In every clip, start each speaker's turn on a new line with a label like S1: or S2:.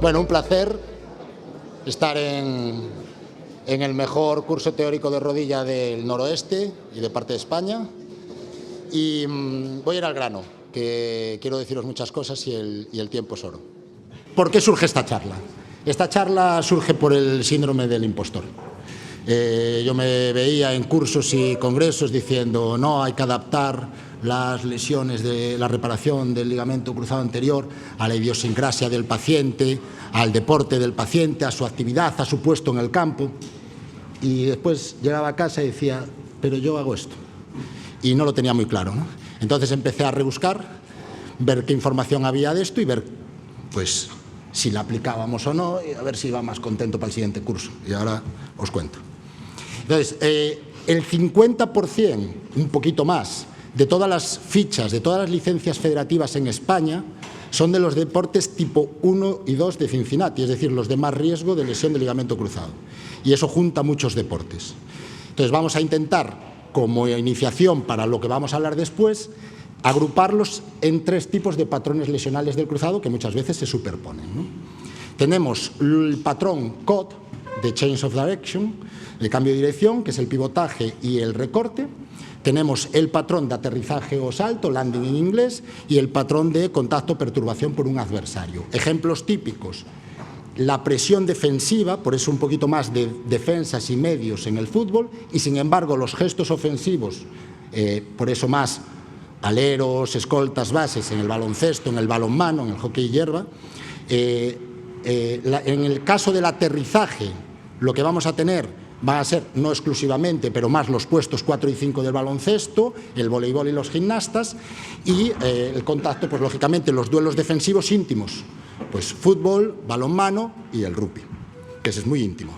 S1: Bueno, un placer estar en el mejor curso teórico de rodilla del noroeste y de parte de España. Y voy a ir al grano, que quiero deciros muchas cosas y el tiempo es oro. ¿Por qué surge esta charla? Esta charla surge por el síndrome del impostor. Yo me veía en cursos y congresos diciendo no, hay que adaptar las lesiones de la reparación del ligamento cruzado anterior a la idiosincrasia del paciente, al deporte del paciente, a su actividad, a su puesto en el campo. Y después llegaba a casa y decía, pero yo hago esto. Y no lo tenía muy claro, ¿no? Entonces empecé a rebuscar, ver qué información había de esto y ver, pues, si la aplicábamos o no, y a ver si iba más contento para el siguiente curso. Y ahora os cuento. Entonces, el 50%, un poquito más, de todas las fichas, de todas las licencias federativas en España, son de los deportes tipo 1 y 2 de Cincinnati, es decir, los de más riesgo de lesión de ligamento cruzado. Y eso junta muchos deportes. Entonces, vamos a intentar, como iniciación para lo que vamos a hablar después, agruparlos en 3 tipos de patrones lesionales del cruzado que muchas veces se superponen, ¿no? Tenemos el patrón COD, de Change of Direction, el cambio de dirección, que es el pivotaje y el recorte. Tenemos el patrón de aterrizaje o salto, landing en inglés, y el patrón de contacto-perturbación por un adversario. Ejemplos típicos: la presión defensiva, por eso un poquito más de defensas y medios en el fútbol, y sin embargo los gestos ofensivos, por eso más aleros, escoltas, bases en el baloncesto, en el balonmano, en el hockey hierba. En el caso del aterrizaje, lo que vamos a tener va a ser, no exclusivamente, pero más los puestos 4 y 5 del baloncesto, el voleibol y los gimnastas, y el contacto, pues lógicamente los duelos defensivos íntimos, pues fútbol, balonmano y el rugby, que ese es muy íntimo.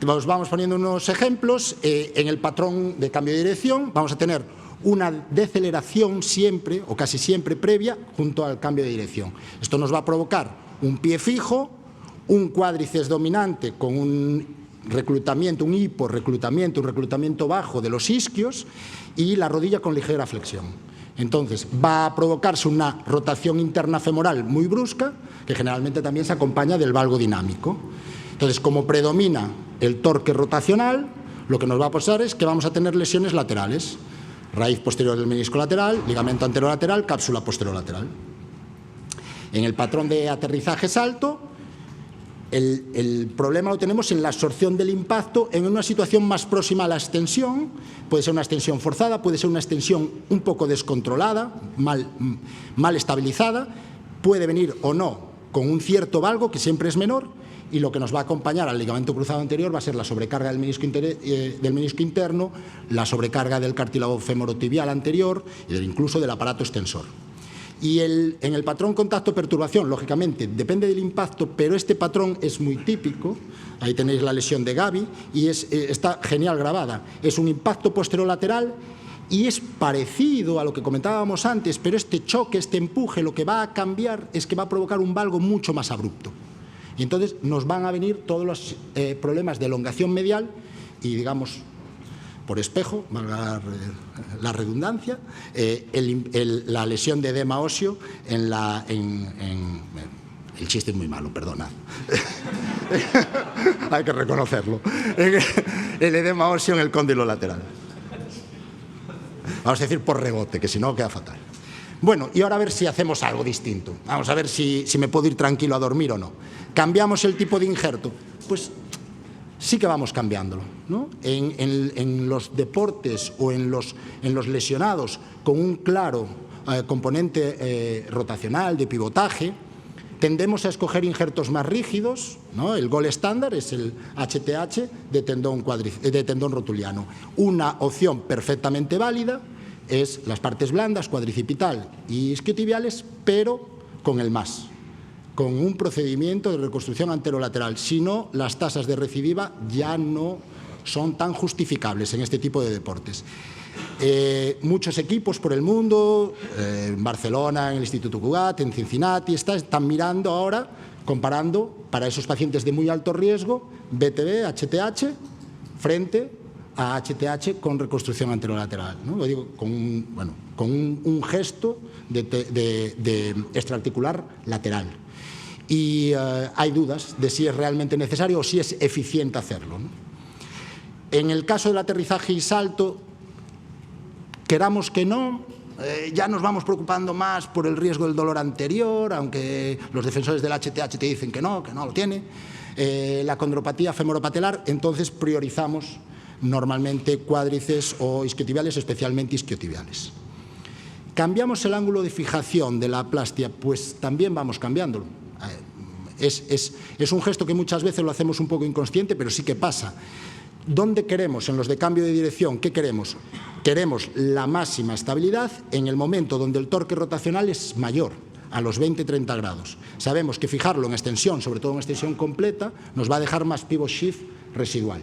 S1: Os vamos poniendo unos ejemplos. En el patrón de cambio de dirección vamos a tener una deceleración siempre, o casi siempre previa, junto al cambio de dirección. Esto nos va a provocar un pie fijo, un cuádriceps dominante con un reclutamiento, un hiporreclutamiento, un reclutamiento bajo de los isquios y la rodilla con ligera flexión. Entonces va a provocarse una rotación interna femoral muy brusca, que generalmente también se acompaña del valgo dinámico. Entonces, como predomina el torque rotacional, lo que nos va a pasar es que vamos a tener lesiones laterales: raíz posterior del menisco lateral, ligamento anterolateral, cápsula posterolateral. En el patrón de aterrizaje salto, el problema lo tenemos en la absorción del impacto en una situación más próxima a la extensión. Puede ser una extensión forzada, puede ser una extensión un poco descontrolada, mal estabilizada, puede venir o no con un cierto valgo que siempre es menor, y lo que nos va a acompañar al ligamento cruzado anterior va a ser la sobrecarga del menisco interno, la sobrecarga del cartílago femorotibial anterior e incluso del aparato extensor. Y en el patrón contacto-perturbación, lógicamente, depende del impacto, pero este patrón es muy típico. Ahí tenéis la lesión de Gavi y está genial grabada. Es un impacto posterolateral y es parecido a lo que comentábamos antes, pero este choque, este empuje, lo que va a cambiar es que va a provocar un valgo mucho más abrupto. Y entonces nos van a venir todos los problemas de elongación medial y, digamos, por espejo, valga la redundancia, la lesión de edema óseo el chiste es muy malo, perdonad. Hay que reconocerlo. El edema óseo en el cóndilo lateral. Vamos a decir por rebote, que si no queda fatal. Bueno, y ahora a ver si hacemos algo distinto. Vamos a ver si me puedo ir tranquilo a dormir o no. ¿Cambiamos el tipo de injerto? Pues sí que vamos cambiándolo, ¿no? En los deportes o en los lesionados con un claro componente rotacional, de pivotaje, tendemos a escoger injertos más rígidos, ¿no? El gol estándar es el HTH de tendón rotuliano. Una opción perfectamente válida es las partes blandas, cuadricipital y isquiotibiales, pero con el MAS, con un procedimiento de reconstrucción anterolateral. Si no, las tasas de recidiva ya no son tan justificables en este tipo de deportes. Muchos equipos por el mundo, en Barcelona, en el Instituto Cugat, en Cincinnati, están mirando ahora, comparando para esos pacientes de muy alto riesgo, BTB, HTH, frente a HTH con reconstrucción anterolateral, ¿no? Lo digo con un gesto de extraarticular lateral. y hay dudas de si es realmente necesario o si es eficiente hacerlo, ¿no? En el caso del aterrizaje y salto, queramos que no, ya nos vamos preocupando más por el riesgo del dolor anterior, aunque los defensores del HTH te dicen que no lo tiene. La condropatía femoropatelar, entonces priorizamos normalmente cuádriceps o isquiotibiales, especialmente isquiotibiales. ¿Cambiamos el ángulo de fijación de la aplastia? Pues también vamos cambiándolo. Es un gesto que muchas veces lo hacemos un poco inconsciente, pero sí que pasa. ¿Dónde queremos? En los de cambio de dirección, ¿qué queremos? Queremos la máxima estabilidad en el momento donde el torque rotacional es mayor, a los 20-30 grados. Sabemos que fijarlo en extensión, sobre todo en extensión completa, nos va a dejar más pivot shift residual.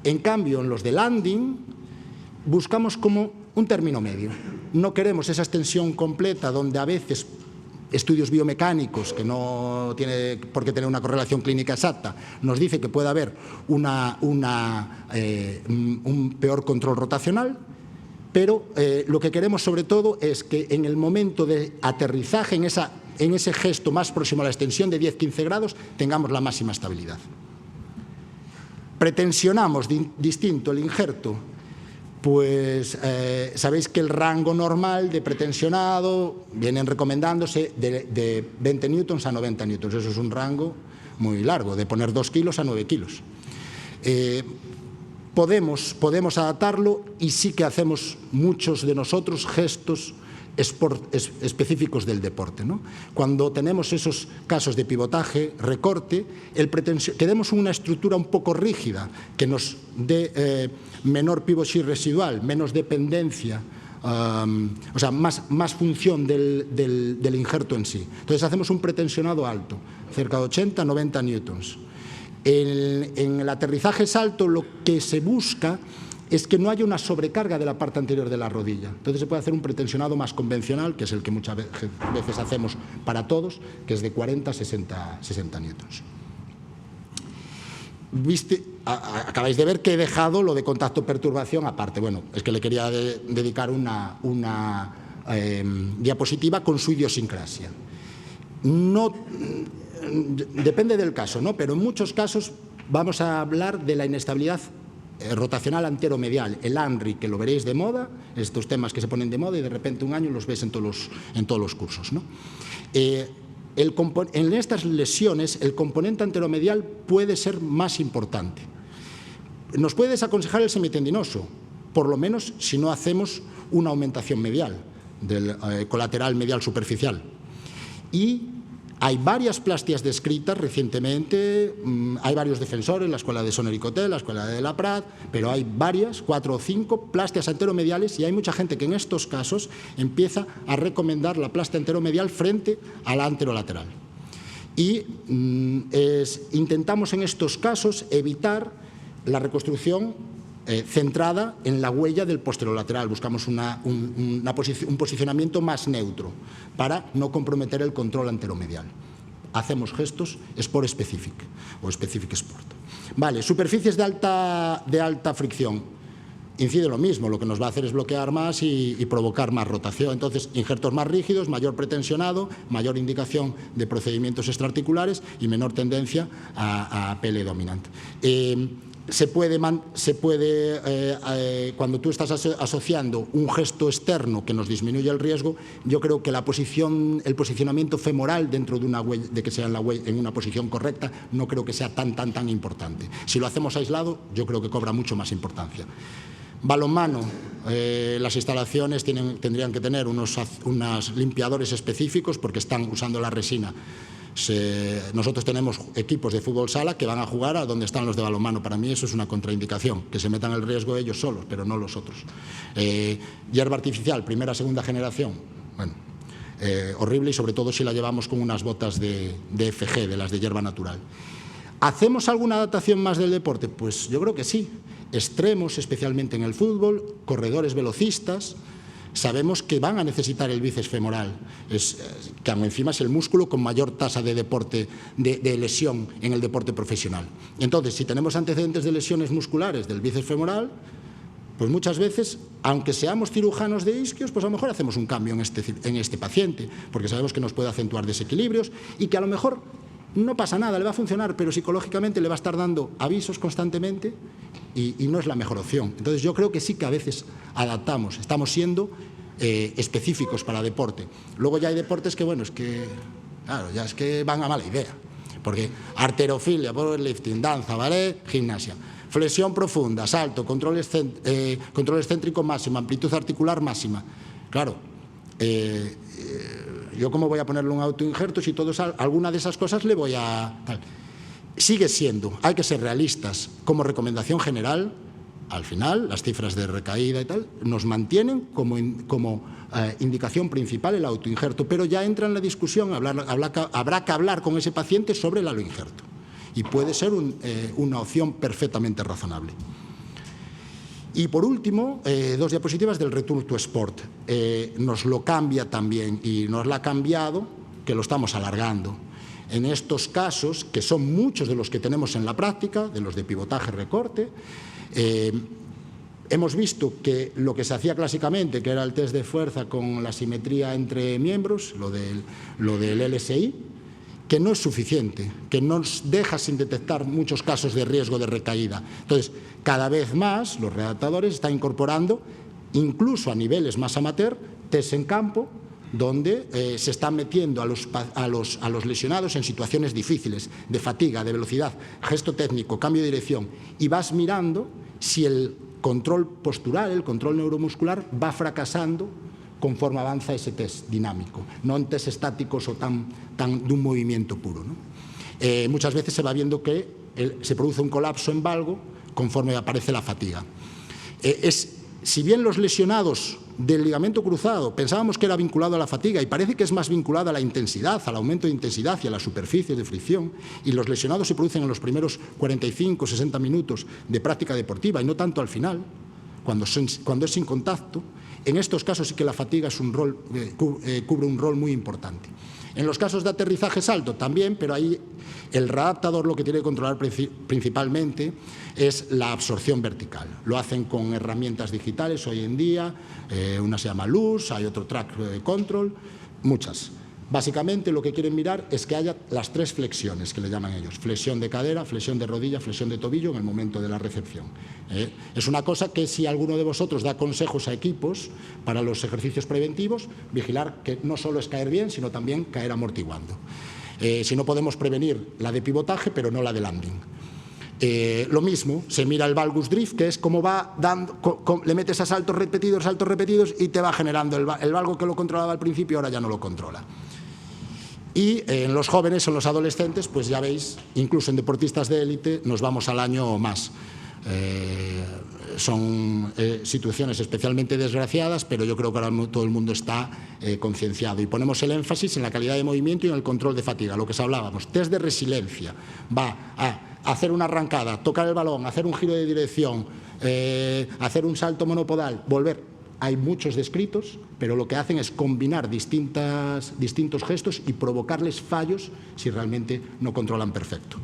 S1: En cambio, en los de landing, buscamos como un término medio. No queremos esa extensión completa donde a veces estudios biomecánicos, que no tiene por qué tener una correlación clínica exacta, nos dice que puede haber un peor control rotacional, pero lo que queremos sobre todo es que en el momento de aterrizaje, en ese gesto más próximo a la extensión de 10-15 grados, tengamos la máxima estabilidad. Pretensionamos distinto el injerto. Pues sabéis que el rango normal de pretensionado vienen recomendándose de 20 newtons a 90 newtons. Eso es un rango muy largo, de poner 2 kilos a 9 kilos. Podemos adaptarlo y sí que hacemos muchos de nosotros gestos específicos del deporte, ¿no? Cuando tenemos esos casos de pivotaje, recorte, que demos una estructura un poco rígida, que nos dé menor pivot shift residual, menos dependencia, o sea, más función del injerto en sí. Entonces hacemos un pretensionado alto, cerca de 80-90 newtons. En el aterrizaje salto lo que se busca es que no haya una sobrecarga de la parte anterior de la rodilla. Entonces se puede hacer un pretensionado más convencional, que es el que muchas veces hacemos para todos, que es de 40-60 newtons. Acabáis de ver que he dejado lo de contacto-perturbación aparte. Bueno, es que le quería dedicar una diapositiva con su idiosincrasia. No, depende del caso, ¿no? Pero en muchos casos vamos a hablar de la inestabilidad rotacional anteromedial, el ANRI, que lo veréis de moda, estos temas que se ponen de moda y de repente un año los ves en todos los cursos, ¿no? En estas lesiones el componente anteromedial puede ser más importante. Nos puede desaconsejar el semitendinoso, por lo menos si no hacemos una aumentación medial, del colateral medial superficial. Y hay varias plastias descritas recientemente, hay varios defensores, la escuela de Sonner y Cotel, la escuela de Laprat, pero hay varias, 4 o 5 plastias anteromediales y hay mucha gente que en estos casos empieza a recomendar la plastia anteromedial frente a la anterolateral. Y intentamos en estos casos evitar la reconstrucción centrada en la huella del posterolateral. Buscamos un posicionamiento más neutro para no comprometer el control anteromedial. Hacemos gestos sport specific o specific sport. Vale, superficies de alta fricción. Incide lo mismo, lo que nos va a hacer es bloquear más y provocar más rotación. Entonces, injertos más rígidos, mayor pretensionado, mayor indicación de procedimientos extraarticulares y menor tendencia a PL dominante. Cuando tú estás asociando un gesto externo que nos disminuye el riesgo, yo creo que el posicionamiento femoral dentro de una huella, de que sea en una posición correcta, no creo que sea tan importante. Si lo hacemos aislado, yo creo que cobra mucho más importancia. Balonmano, las instalaciones tendrían que tener unos limpiadores específicos porque están usando la resina. Nosotros tenemos equipos de fútbol sala que van a jugar a donde están los de balonmano. Para mí eso es una contraindicación, que se metan el riesgo ellos solos, pero no los otros. Hierba artificial, primera, segunda generación, bueno, horrible, y sobre todo si la llevamos con unas botas de FG, de las de hierba natural. ¿Hacemos alguna adaptación más del deporte? Pues yo creo que sí. Extremos, especialmente en el fútbol, corredores velocistas, sabemos que van a necesitar el bíceps femoral, que encima es el músculo con mayor tasa de lesión en el deporte profesional. Entonces, si tenemos antecedentes de lesiones musculares del bíceps femoral, pues muchas veces, aunque seamos cirujanos de isquios, pues a lo mejor hacemos un cambio en este paciente, porque sabemos que nos puede acentuar desequilibrios y que a lo mejor no pasa nada, le va a funcionar, pero psicológicamente le va a estar dando avisos constantemente y no es la mejor opción. Entonces yo creo que sí que a veces adaptamos, estamos siendo específicos para deporte. Luego ya hay deportes que, bueno, es que, claro, ya es que van a mala idea, porque halterofilia, powerlifting, danza, ballet, gimnasia. Flexión profunda, salto, control excéntrico máximo, amplitud articular máxima. Claro, yo cómo voy a ponerle un autoinjerto si alguna de esas cosas le voy a... Sigue siendo, hay que ser realistas. Como recomendación general, al final, las cifras de recaída y tal, nos mantienen como indicación principal el autoinjerto, pero ya entra en la discusión, habrá que hablar con ese paciente sobre el aloinjerto. Y puede ser una opción perfectamente razonable. Y por último, 2 diapositivas del Return to Sport. Nos lo cambia también y nos lo ha cambiado, que lo estamos alargando. En estos casos, que son muchos de los que tenemos en la práctica, de los de pivotaje recorte, hemos visto que lo que se hacía clásicamente, que era el test de fuerza con la simetría entre miembros, lo del LSI, que no es suficiente, que nos deja sin detectar muchos casos de riesgo de recaída. Entonces, cada vez más los redactadores están incorporando, incluso a niveles más amateur, test en campo, donde se están metiendo a los lesionados en situaciones difíciles, de fatiga, de velocidad, gesto técnico, cambio de dirección, y vas mirando si el control postural, el control neuromuscular va fracasando conforme avanza ese test dinámico, no en test estáticos o de un movimiento puro, ¿no? Muchas veces se va viendo que se produce un colapso en valgo conforme aparece la fatiga. Si bien los lesionados del ligamento cruzado pensábamos que era vinculado a la fatiga y parece que es más vinculado a la intensidad, al aumento de intensidad y a la superficie de fricción, y los lesionados se producen en los primeros 45, 60 minutos de práctica deportiva y no tanto al final, cuando es sin contacto, en estos casos sí que la fatiga cubre un rol muy importante. En los casos de aterrizaje salto también, pero ahí el readaptador lo que tiene que controlar principalmente es la absorción vertical. Lo hacen con herramientas digitales hoy en día, una se llama LUS, hay otro track control, muchas. Básicamente lo que quieren mirar es que haya las 3 flexiones que le llaman ellos: flexión de cadera, flexión de rodilla, flexión de tobillo en el momento de la recepción. Es una cosa que si alguno de vosotros da consejos a equipos para los ejercicios preventivos, vigilar que no solo es caer bien, sino también caer amortiguando. Si no podemos prevenir la de pivotaje, pero no la de landing. Lo mismo, se mira el valgus drift, que es como va dando, le metes a saltos repetidos y te va generando el valgo que lo controlaba al principio, ahora ya no lo controla. Y en los jóvenes, en los adolescentes, pues ya veis, incluso en deportistas de élite, nos vamos al año o más. Son situaciones especialmente desgraciadas, pero yo creo que ahora todo el mundo está concienciado. Y ponemos el énfasis en la calidad de movimiento y en el control de fatiga, lo que os hablábamos. Test de resiliencia. Va a hacer una arrancada, tocar el balón, hacer un giro de dirección, hacer un salto monopodal, volver. Hay muchos descritos, pero lo que hacen es combinar distintos gestos y provocarles fallos si realmente no controlan perfecto.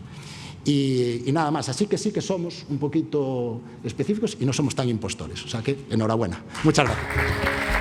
S1: Y nada más, así que sí que somos un poquito específicos y no somos tan impostores. O sea que enhorabuena. Muchas gracias.